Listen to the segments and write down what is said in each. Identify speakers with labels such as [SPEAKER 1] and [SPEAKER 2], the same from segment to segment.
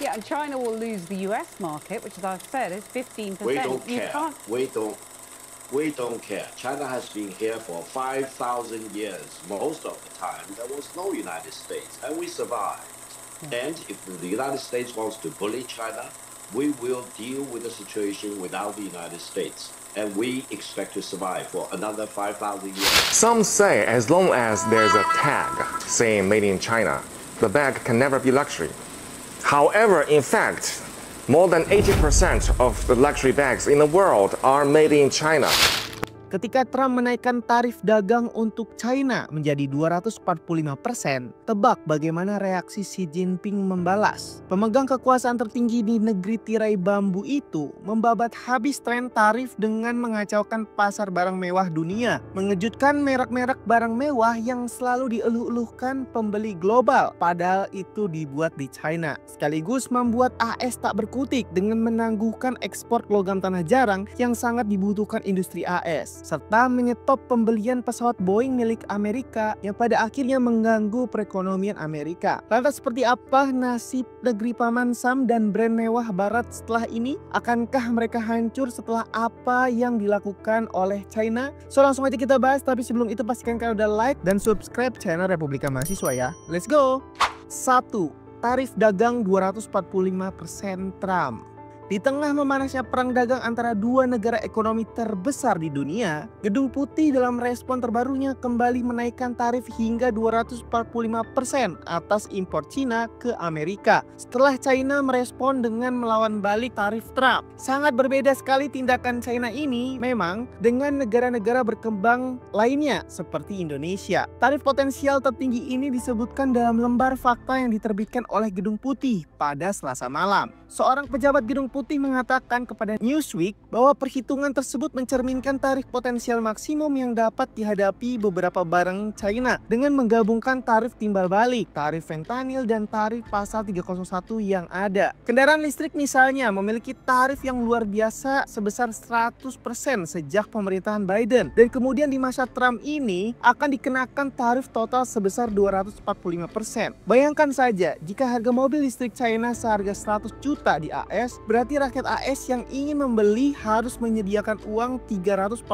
[SPEAKER 1] Yeah, and China will lose the US market, which, as I've said, is 15%.
[SPEAKER 2] We don't
[SPEAKER 1] You
[SPEAKER 2] care.
[SPEAKER 1] can't.
[SPEAKER 2] We don't care. China has been here for 5,000 years. Most of the time, there was no United States, and we survived. And if the United States wants to bully China, we will deal with the situation without the United States. And we expect to survive for another 5,000 years.
[SPEAKER 3] Some say as long as there's a tag saying made in China, the bag can never be luxury. However, in fact, more than 80% of the luxury bags in the world are made in China.
[SPEAKER 4] Ketika Trump menaikkan tarif dagang untuk China menjadi 245%, tebak bagaimana reaksi Xi Jinping membalas. Pemegang kekuasaan tertinggi di negeri tirai bambu itu membabat habis tren tarif dengan mengacaukan pasar barang mewah dunia, mengejutkan merek-merek barang mewah yang selalu dieluh-eluhkan pembeli global, padahal itu dibuat di China. Sekaligus membuat AS tak berkutik dengan menangguhkan ekspor logam tanah jarang yang sangat dibutuhkan industri AS, serta menyetop pembelian pesawat Boeing milik Amerika yang pada akhirnya mengganggu perekonomian Amerika. Lantas seperti apa nasib negeri Paman Sam dan brand mewah barat setelah ini? Akankah mereka hancur setelah apa yang dilakukan oleh China? So langsung aja kita bahas, tapi sebelum itu pastikan kalian udah like dan subscribe channel Republika Mahasiswa ya. Let's go! 1. Tarif dagang 245% Trump. Di tengah memanasnya perang dagang antara dua negara ekonomi terbesar di dunia, Gedung Putih dalam respon terbarunya kembali menaikkan tarif hingga 245% atas impor Cina ke Amerika. Setelah China merespon dengan melawan balik tarif Trump. Sangat berbeda sekali tindakan China ini memang dengan negara-negara berkembang lainnya seperti Indonesia. Tarif potensial tertinggi ini disebutkan dalam lembar fakta yang diterbitkan oleh Gedung Putih pada Selasa malam. Seorang pejabat Gedung Putih mengatakan kepada Newsweek bahwa perhitungan tersebut mencerminkan tarif potensial maksimum yang dapat dihadapi beberapa barang China dengan menggabungkan tarif timbal balik, tarif fentanyl, dan tarif pasal 301 yang ada. Kendaraan listrik misalnya memiliki tarif yang luar biasa sebesar 100% sejak pemerintahan Biden, dan kemudian di masa Trump ini akan dikenakan tarif total sebesar 245%. Bayangkan saja jika harga mobil listrik China seharga 100 juta di AS, berarti rakyat AS yang ingin membeli harus menyediakan uang 345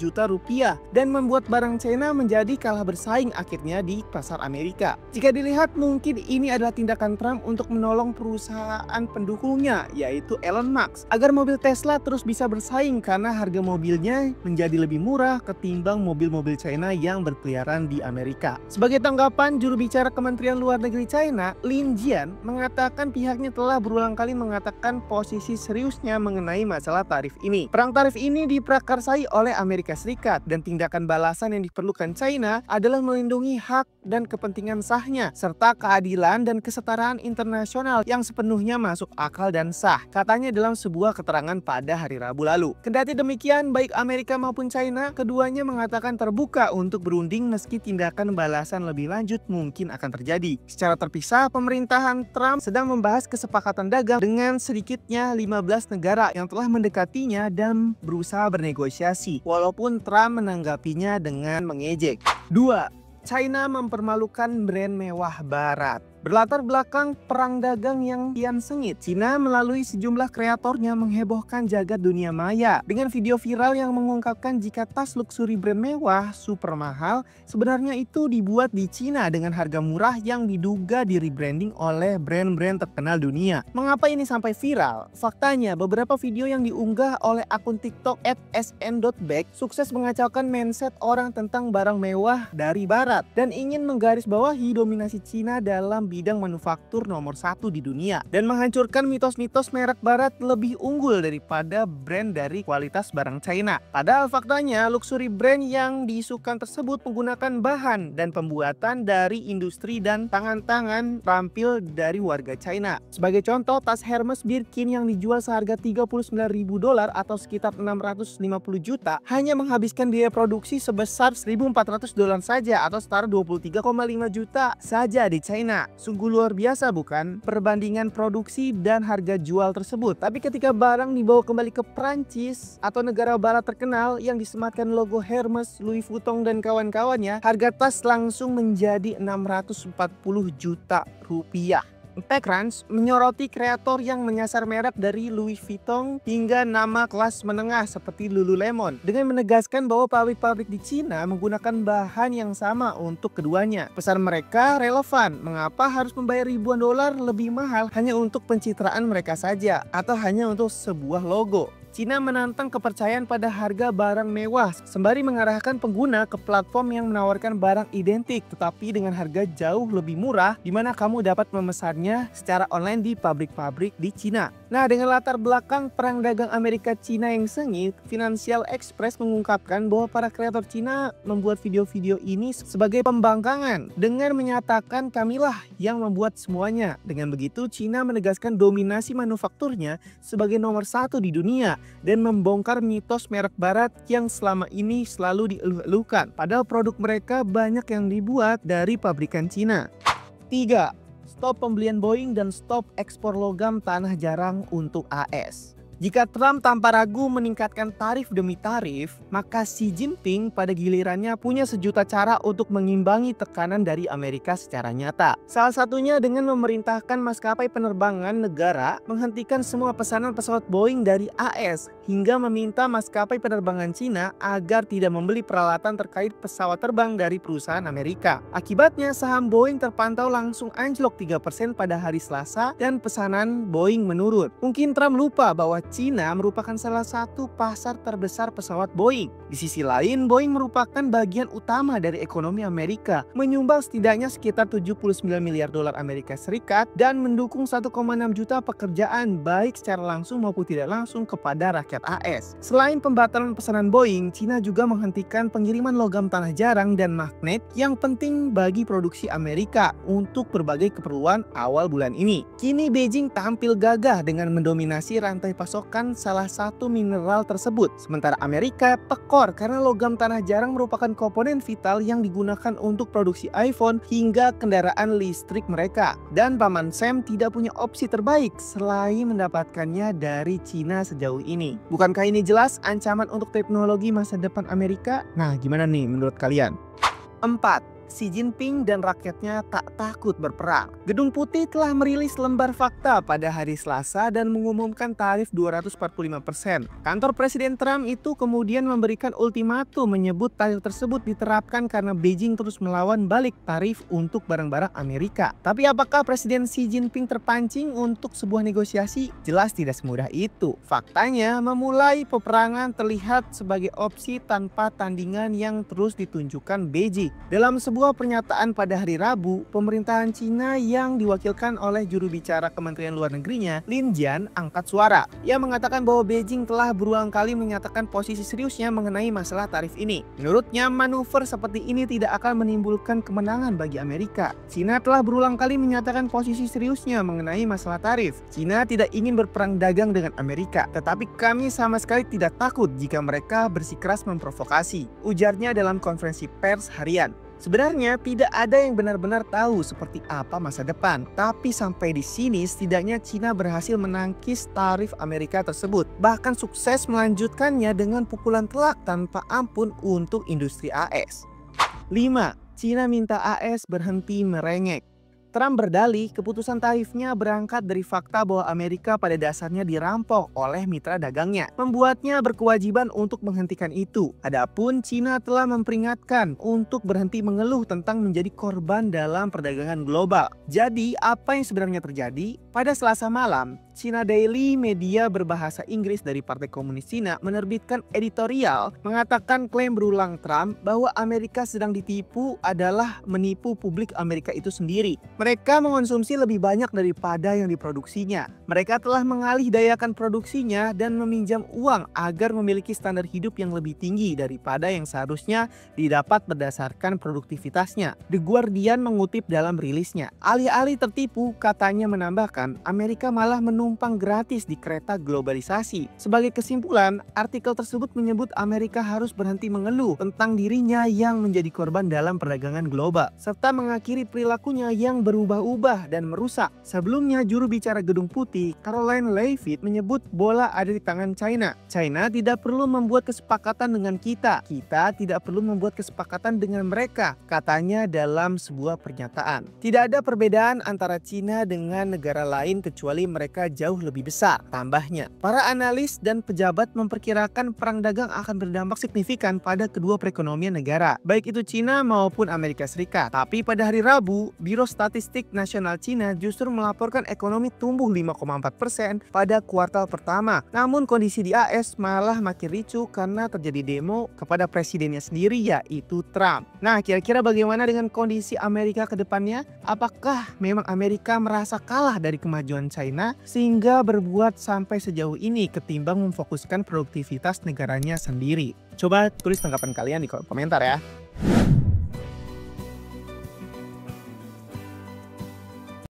[SPEAKER 4] juta rupiah dan membuat barang China menjadi kalah bersaing akhirnya di pasar Amerika. Jika dilihat mungkin ini adalah tindakan Trump untuk menolong perusahaan pendukungnya yaitu Elon Musk agar mobil Tesla terus bisa bersaing karena harga mobilnya menjadi lebih murah ketimbang mobil-mobil China yang berkeliaran di Amerika. Sebagai tanggapan, juru bicara Kementerian Luar Negeri China, Lin Jian, mengatakan pihaknya telah berulang kali mengatakan posisi seriusnya mengenai masalah tarif ini. Perang tarif ini diprakarsai oleh Amerika Serikat dan tindakan balasan yang diperlukan China adalah melindungi hak dan kepentingan sahnya serta keadilan dan kesetaraan internasional yang sepenuhnya masuk akal dan sah, katanya dalam sebuah keterangan pada hari Rabu lalu. Kendati demikian, baik Amerika maupun China, keduanya mengatakan terbuka untuk berunding meski tindakan balasan lebih lanjut mungkin akan terjadi. Secara terpisah, pemerintahan Trump sedang membahas kesepakatan dagang dengan sedikitnya 15 negara yang telah mendekatinya dan berusaha bernegosiasi, walaupun Trump menanggapinya dengan mengejek. 2. China mempermalukan brand mewah barat. Berlatar belakang perang dagang yang kian sengit, China melalui sejumlah kreatornya menghebohkan jagat dunia maya dengan video viral yang mengungkapkan jika tas luxury brand mewah super mahal sebenarnya itu dibuat di China dengan harga murah yang diduga di rebranding oleh brand-brand terkenal dunia. Mengapa ini sampai viral? Faktanya beberapa video yang diunggah oleh akun TikTok @sn.bag sukses mengacaukan mindset orang tentang barang mewah dari barat dan ingin menggarisbawahi dominasi China dalam bidang manufaktur nomor 1 di dunia dan menghancurkan mitos-mitos merek barat lebih unggul daripada brand dari kualitas barang China. Padahal faktanya luxury brand yang diisukan tersebut menggunakan bahan dan pembuatan dari industri dan tangan-tangan terampil dari warga China. Sebagai contoh, tas Hermes Birkin yang dijual seharga $39.000 atau sekitar 650 juta hanya menghabiskan biaya produksi sebesar $1.400 saja atau setara 23,5 juta saja di China. Sungguh luar biasa bukan perbandingan produksi dan harga jual tersebut. Tapi ketika barang dibawa kembali ke Prancis atau negara barat terkenal yang disematkan logo Hermes, Louis Vuitton dan kawan-kawannya, harga tas langsung menjadi 640 juta rupiah. TechCrunch menyoroti kreator yang menyasar merek dari Louis Vuitton hingga nama kelas menengah seperti Lululemon dengan menegaskan bahwa pabrik-pabrik di Cina menggunakan bahan yang sama untuk keduanya. Pesan mereka relevan, mengapa harus membayar ribuan dolar lebih mahal hanya untuk pencitraan mereka saja atau hanya untuk sebuah logo. Cina menantang kepercayaan pada harga barang mewah sembari mengarahkan pengguna ke platform yang menawarkan barang identik tetapi dengan harga jauh lebih murah di mana kamu dapat memesannya secara online di pabrik-pabrik di Cina. Nah, dengan latar belakang perang dagang Amerika-Cina yang sengit, Financial Express mengungkapkan bahwa para kreator Cina membuat video-video ini sebagai pembangkangan dengan menyatakan kamilah yang membuat semuanya. Dengan begitu, Cina menegaskan dominasi manufakturnya sebagai nomor 1 di dunia dan membongkar mitos merek barat yang selama ini selalu dieluh-elukan. Padahal produk mereka banyak yang dibuat dari pabrikan Cina. 3. Stop pembelian Boeing dan stop ekspor logam tanah jarang untuk AS. Jika Trump tanpa ragu meningkatkan tarif demi tarif, maka Xi Jinping pada gilirannya punya sejuta cara untuk mengimbangi tekanan dari Amerika secara nyata. Salah satunya dengan memerintahkan maskapai penerbangan negara menghentikan semua pesanan pesawat Boeing dari AS hingga meminta maskapai penerbangan Cina agar tidak membeli peralatan terkait pesawat terbang dari perusahaan Amerika. Akibatnya saham Boeing terpantau langsung anjlok 3% pada hari Selasa dan pesanan Boeing menurun. Mungkin Trump lupa bahwa Cina merupakan salah satu pasar terbesar pesawat Boeing. Di sisi lain, Boeing merupakan bagian utama dari ekonomi Amerika, menyumbang setidaknya sekitar 79 miliar dolar Amerika Serikat dan mendukung 1,6 juta pekerjaan baik secara langsung maupun tidak langsung kepada rakyat AS. Selain pembatalan pesanan Boeing, Cina juga menghentikan pengiriman logam tanah jarang dan magnet yang penting bagi produksi Amerika untuk berbagai keperluan awal bulan ini. Kini Beijing tampil gagah dengan mendominasi rantai pasokan salah satu mineral tersebut. Sementara Amerika tekor karena logam tanah jarang merupakan komponen vital yang digunakan untuk produksi iPhone hingga kendaraan listrik mereka. Dan Paman Sam tidak punya opsi terbaik selain mendapatkannya dari Cina sejauh ini. Bukankah ini jelas ancaman untuk teknologi masa depan Amerika? Nah, gimana nih menurut kalian? 4. Xi Jinping dan rakyatnya tak takut berperang. Gedung Putih telah merilis lembar fakta pada hari Selasa dan mengumumkan tarif 245%. Kantor Presiden Trump itu kemudian memberikan ultimatum menyebut tarif tersebut diterapkan karena Beijing terus melawan balik tarif untuk barang-barang Amerika. Tapi apakah Presiden Xi Jinping terpancing untuk sebuah negosiasi? Jelas tidak semudah itu. Faktanya, memulai peperangan terlihat sebagai opsi tanpa tandingan yang terus ditunjukkan Beijing. Dalam sebuah pernyataan pada hari Rabu, pemerintahan Cina yang diwakilkan oleh juru bicara Kementerian Luar Negerinya, Lin Jian, angkat suara. Ia mengatakan bahwa Beijing telah berulang kali menyatakan posisi seriusnya mengenai masalah tarif ini. Menurutnya, manuver seperti ini tidak akan menimbulkan kemenangan bagi Amerika. Cina telah berulang kali menyatakan posisi seriusnya mengenai masalah tarif. Cina tidak ingin berperang dagang dengan Amerika, tetapi kami sama sekali tidak takut jika mereka bersikeras memprovokasi, ujarnya dalam konferensi pers harian. Sebenarnya tidak ada yang benar-benar tahu seperti apa masa depan, tapi sampai di sini setidaknya Cina berhasil menangkis tarif Amerika tersebut, bahkan sukses melanjutkannya dengan pukulan telak tanpa ampun untuk industri AS. 5. Cina minta AS berhenti merengek. Trump berdalih keputusan tarifnya berangkat dari fakta bahwa Amerika pada dasarnya dirampok oleh mitra dagangnya, membuatnya berkewajiban untuk menghentikan itu. Adapun Cina telah memperingatkan untuk berhenti mengeluh tentang menjadi korban dalam perdagangan global. Jadi, apa yang sebenarnya terjadi? Pada Selasa malam, China Daily, media berbahasa Inggris dari Partai Komunis Cina, menerbitkan editorial mengatakan klaim berulang Trump bahwa Amerika sedang ditipu adalah menipu publik Amerika itu sendiri. Mereka mengonsumsi lebih banyak daripada yang diproduksinya. Mereka telah mengalihdayakan produksinya dan meminjam uang agar memiliki standar hidup yang lebih tinggi daripada yang seharusnya didapat berdasarkan produktivitasnya. The Guardian mengutip dalam rilisnya. Alih-alih tertipu, katanya menambahkan, Amerika malah menumpang gratis di kereta globalisasi. Sebagai kesimpulan, artikel tersebut menyebut Amerika harus berhenti mengeluh tentang dirinya yang menjadi korban dalam perdagangan global, serta mengakhiri perilakunya yang berubah-ubah dan merusak. Sebelumnya, juru bicara Gedung Putih, Caroline Leavitt, menyebut bola ada di tangan China. China tidak perlu membuat kesepakatan dengan kita. Kita tidak perlu membuat kesepakatan dengan mereka, katanya dalam sebuah pernyataan. Tidak ada perbedaan antara China dengan negara lain kecuali mereka jauh lebih besar, tambahnya. Para analis dan pejabat memperkirakan perang dagang akan berdampak signifikan pada kedua perekonomian negara, baik itu China maupun Amerika Serikat. Tapi pada hari Rabu, Biro Statistik Nasional China justru melaporkan ekonomi tumbuh 5,4% pada kuartal pertama. Namun kondisi di AS malah makin ricu karena terjadi demo kepada presidennya sendiri, yaitu Trump. Nah, kira-kira bagaimana dengan kondisi Amerika ke depannya? Apakah memang Amerika merasa kalah dari kemajuan China sehingga berbuat sampai sejauh ini ketimbang memfokuskan produktivitas negaranya sendiri? Coba tulis tanggapan kalian di kolom komentar ya.